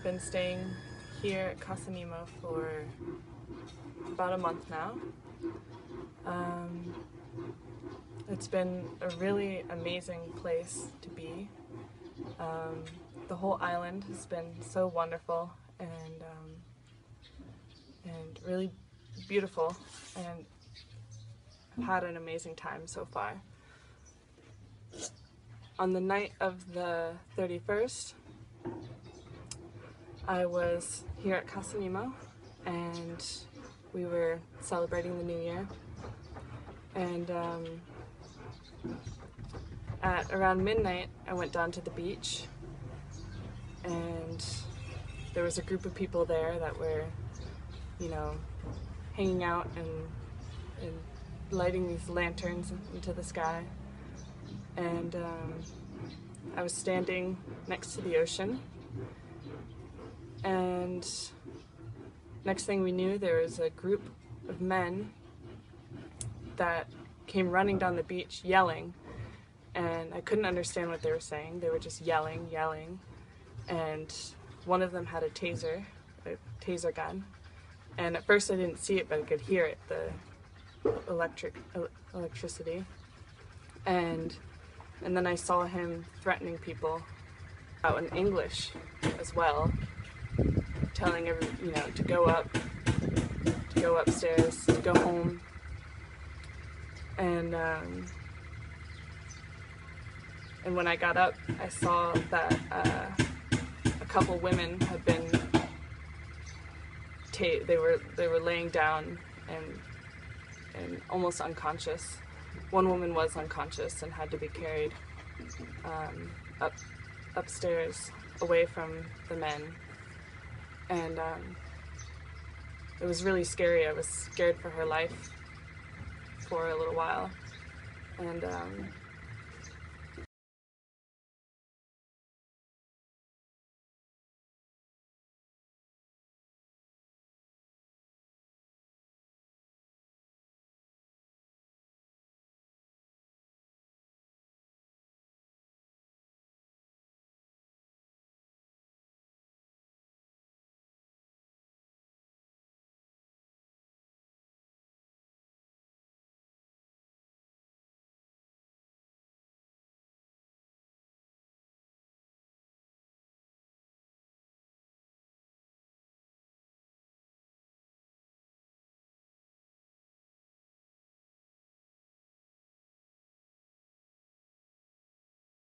been staying here at Casanemo for about a month now. It's been a really amazing place to be. The whole island has been so wonderful and really beautiful, and I've had an amazing time so far. On the night of the 31st, I was here at Casanemo and we were celebrating the New Year, and at around midnight I went down to the beach, and there was a group of people there that were, hanging out and lighting these lanterns into the sky, and I was standing next to the ocean, and next thing we knew there was a group of men that came running down the beach yelling, and I couldn't understand what they were saying. They were just yelling, and one of them had a taser gun, and at first I didn't see it, but I could hear it, the electricity, and then I saw him threatening people out in English as well, telling to go upstairs, to go home, and when I got up, I saw that a couple women had been they were laying down and almost unconscious. One woman was unconscious and had to be carried upstairs away from the men, and it was really scary. I was scared for her life for a little while, and